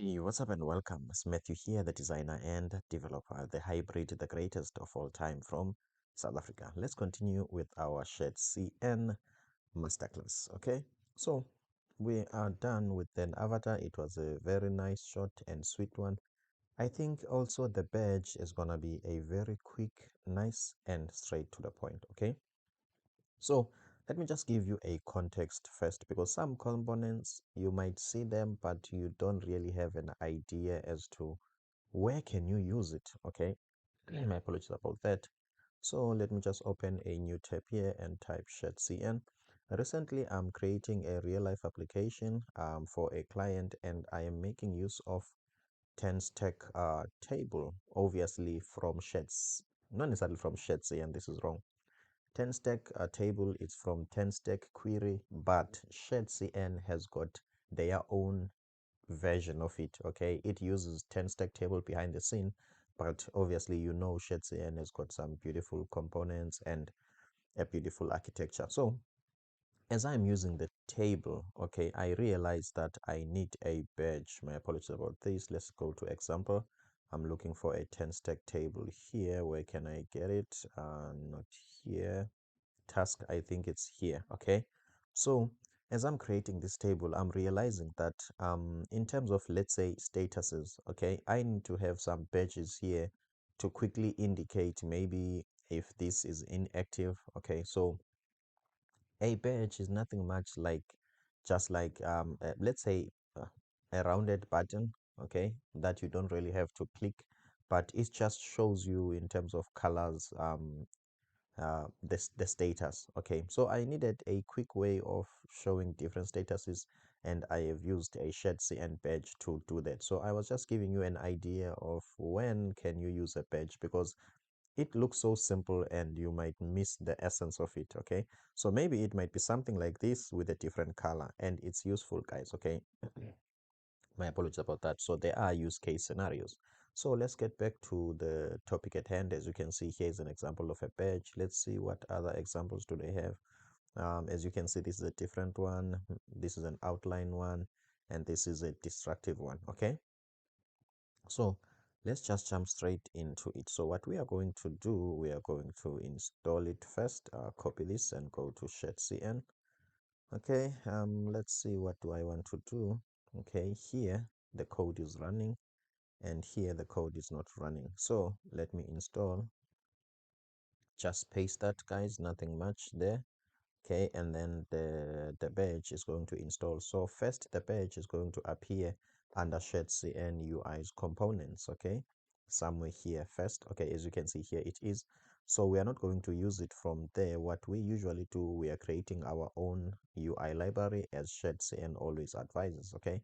Hey, what's up and welcome. It's Matthew here, the designer and developer, the hybrid, the greatest of all time from South Africa. Let's continue with our Shadc CN masterclass. Okay, so we are done with an avatar. It was a very nice, short, and sweet one. I think also the badge is gonna be a very quick, nice, and straight to the point. Okay, so let me just give you a context first because some components you might see them, but you don't really have an idea as to where can you use it. Okay, my apologies about that. So let me just open a new tab here and type Shadcn. Recently I'm creating a real life application for a client, and I am making use of 10 stack table, obviously from Sheds, not necessarily from Shadcn, this is wrong. 10 stack table is from 10 stack query, but Shadcn has got their own version of it. Okay, it uses 10 stack table behind the scene, but obviously Shadcn has got some beautiful components and a beautiful architecture. So as I'm using the table, okay, I realize that I need a badge. My apologies about this. Let's go to example. I'm looking for a 10 stack table here. Where can I get it? Not here. Task, I think it's here. Okay, so as I'm creating this table, I'm realizing that in terms of, let's say, statuses, okay, I need to have some badges here to quickly indicate maybe if this is inactive. Okay, so a badge is nothing much like just like let's say a rounded button, okay, that you don't really have to click, but it just shows you in terms of colors the status. Okay, so I needed a quick way of showing different statuses, and I have used a Shadc CN badge to do that. So I was just giving you an idea of when can you use a badge, because it looks so simple and you might miss the essence of it. Okay, so maybe it might be something like this with a different color, and it's useful, guys. Okay, my apologies about that. So there are use case scenarios. So let's get back to the topic at hand. As you can see, here is an example of a badge. Let's see what other examples do they have. As you can see, this is a different one, this is an outline one, and this is a destructive one. Okay, so let's just jump straight into it. So what we are going to do, we are going to install it first. Copy this and go to Shadcn. Okay, let's see, what do I want to do. Okay, here the code is running and here the code is not running, so let me install. Just paste that, guys, nothing much there. Okay, and then the badge is going to install. So first the badge is going to appear under Shadcn UI's components. Okay, somewhere here first. Okay, as you can see here it is. So we are not going to use it from there. What we usually do, we are creating our own UI library, as Shadcn always advises. Okay,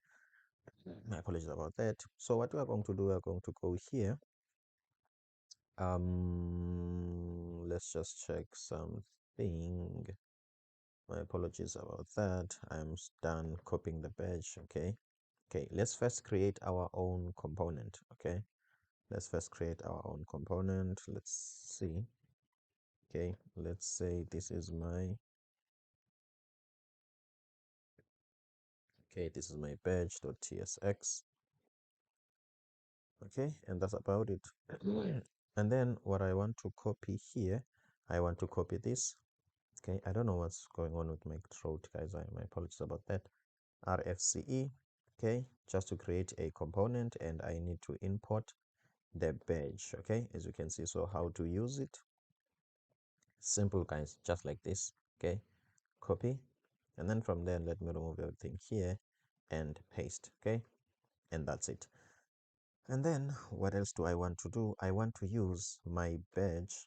my apologies about that. So what we are going to do, we are going to go here. Let's just check something. My apologies about that. I'm done copying the badge. Okay, let's first create our own component. Okay, let's first create our own component. Let's see. Okay, let's say this is my, okay, this is my badge.tsx. Okay, and that's about it. And then what I want to copy here, I want to copy this. Okay, I don't know what's going on with my throat, guys. My apologies about that. RFCE, okay, just to create a component, and I need to import the badge. Okay, as you can see. So how to use it? Simple, guys, just like this. Okay, copy, and then from there let me remove everything here and paste. Okay, and that's it. And then what else do I want to do? I want to use my badge.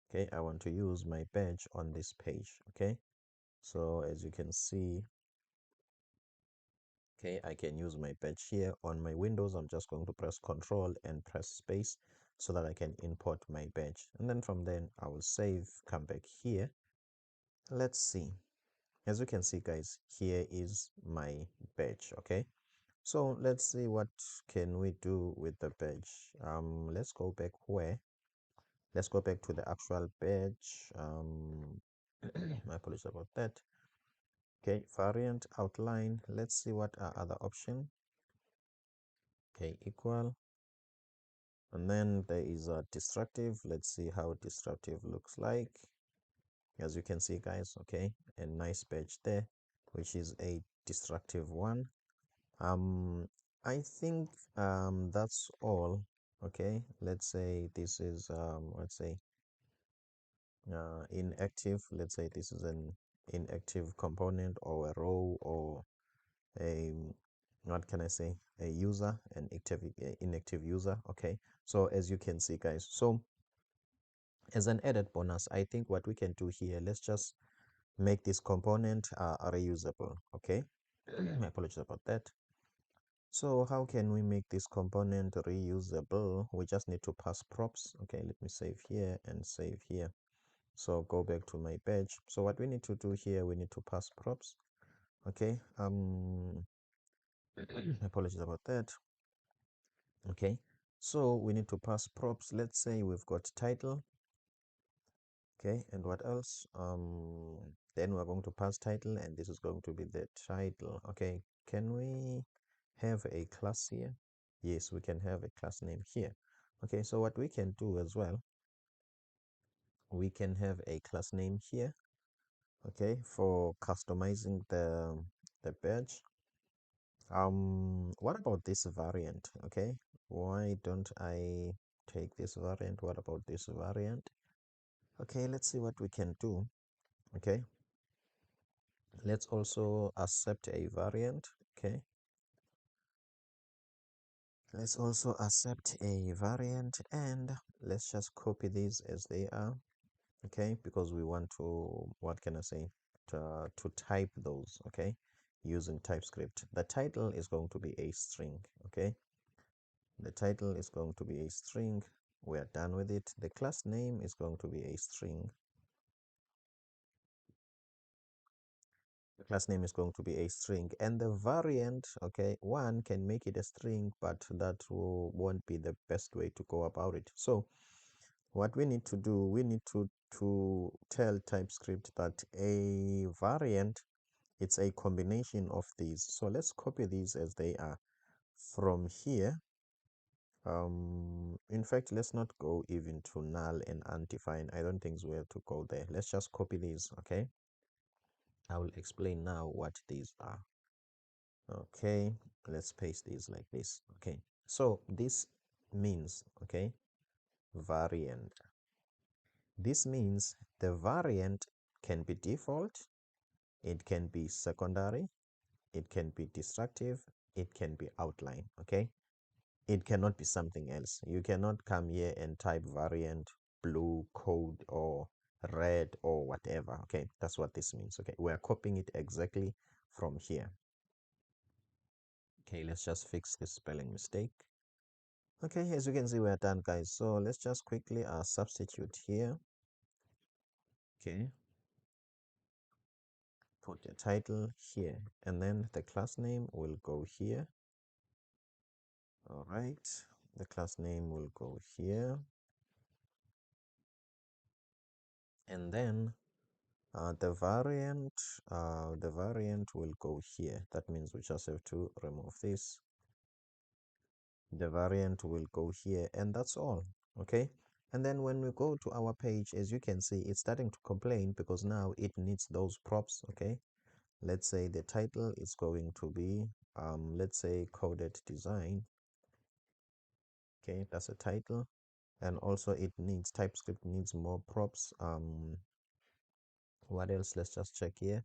Okay, I want to use my badge on this page. Okay, so as you can see, okay, I can use my badge here on my Windows. I'm just going to press Control and press space so that I can import my badge. And then from then I will save, come back here. Let's see. As you can see, guys, here is my badge. Okay, so let's see what can we do with the badge. Let's go back where? Let's go back to the actual badge. My apologies about that. Okay, variant outline. Let's see what are other options. okay, equal. And then there is a destructive. Let's see how destructive looks like. As you can see, guys, okay, a nice badge there, which is a destructive one. I think that's all. Okay, let's say this is let's say inactive. Let's say this is an inactive component or a row or a, what can I say, a user, an active inactive user. Okay, so as you can see, guys, so as an added bonus, I think what we can do here, let's just make this component reusable. Okay, I apologize about that. So how can we make this component reusable? We just need to pass props. Okay, let me save here and save here. So go back to my badge. So what we need to do here, we need to pass props. Okay, apologies about that. Okay, so we need to pass props. Let's say we've got title. Okay, and what else? Then we're going to pass title, and this is going to be the title. Okay, can we have a class here? Yes, we can have a class name here. Okay, so what we can do as well, we can have a class name here. Okay, for customizing the badge. What about this variant? Okay, why don't I take this variant? What about this variant? Okay, let's see what we can do. Okay, let's also accept a variant. Okay, let's also accept a variant, and let's just copy these as they are. Okay, because we want to, what can I say, to type those. Okay, using TypeScript. The title is going to be a string. Okay, the title is going to be a string. We are done with it. The class name is going to be a string. The class name is going to be a string, and the variant, okay, one can make it a string, but that won't be the best way to go about it. So what we need to do, we need to tell TypeScript that a variant, it's a combination of these. So let's copy these as they are from here. In fact, let's not go even to null and undefined. I don't think we have to go there. Let's just copy these. Okay, I will explain now what these are. Okay, let's paste these like this. Okay, so this means, okay, variant. This means the variant can be default, it can be secondary, it can be destructive, it can be outline. Okay, it cannot be something else. You cannot come here and type variant blue code or red or whatever. Okay, that's what this means. Okay, we're copying it exactly from here. Okay, let's just fix this spelling mistake. Okay, as you can see, we're done, guys. So let's just quickly substitute here. Okay, put the title here, and then the class name will go here. All right, the class name will go here, and then the variant will go here. That means we just have to remove this. The variant will go here, and that's all. Okay, and then when we go to our page, as you can see, it's starting to complain because now it needs those props. Okay, let's say the title is going to be let's say coded design. Okay, that's a title, and also it needs TypeScript needs more props. What else? Let's just check here.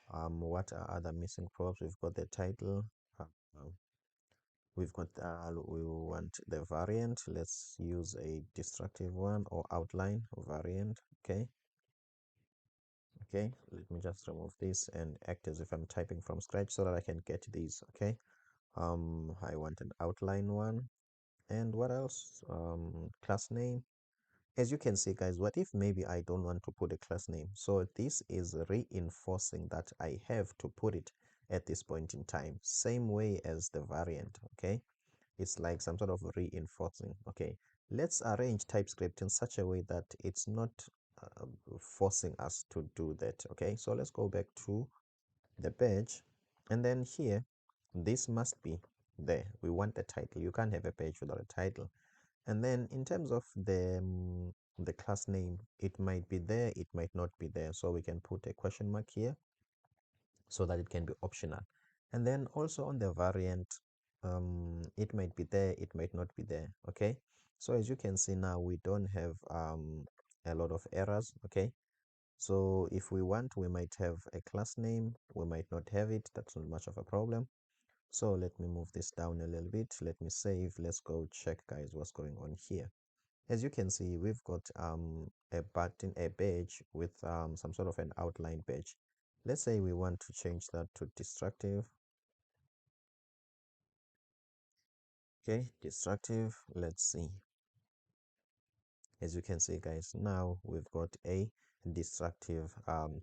What are other missing props? We've got the title. uh, uh, we've got we want the variant. Let's use a destructive one or outline variant. Okay, okay, let me just remove this and act as if I'm typing from scratch so that I can get these. Okay, I want an outline one. And what else? Class name. As you can see, guys, what if maybe I don't want to put a class name? So this is reinforcing that I have to put it at this point in time, same way as the variant. Okay, it's like some sort of reinforcing. Okay, let's arrange TypeScript in such a way that it's not uh, forcing us to do that. Okay, so let's go back to the badge, and then here this must be there. We want the title. You can't have a page without a title. And then in terms of the class name, it might be there, it might not be there. So we can put a question mark here so that it can be optional. And then also on the variant, it might be there, it might not be there. Okay, so as you can see now, we don't have a lot of errors. Okay, so if we want, we might have a class name, we might not have it. That's not much of a problem. So let me move this down a little bit. Let me save. Let's go check, guys, what's going on here. As you can see, we've got a button, a badge with some sort of an outline badge. Let's say we want to change that to destructive. Okay, destructive. Let's see. As you can see, guys, now we've got a destructive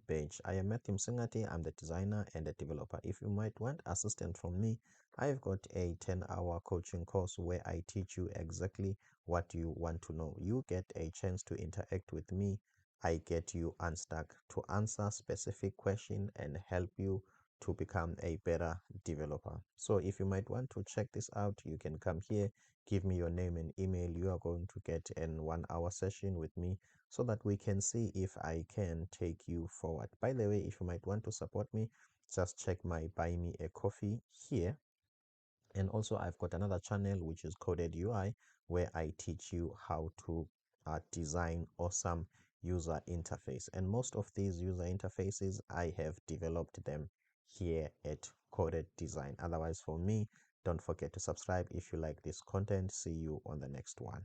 page. I am Matthew Singati. I'm the designer and the developer. If you might want assistance from me, I've got a 10-hour coaching course where I teach you exactly what you want to know. You get a chance to interact with me. I get you unstuck to answer specific question and help you to become a better developer. So if you might want to check this out, you can come here, give me your name and email. You are going to get an 1 hour session with me so that we can see if I can take you forward. By the way, if you might want to support me, just check my buy me a coffee here. And also I've got another channel which is Coded UI, where I teach you how to design awesome user interface. And most of these user interfaces, I have developed them here at Coded Design. Otherwise, for me, don't forget to subscribe if you like this content. See you on the next one.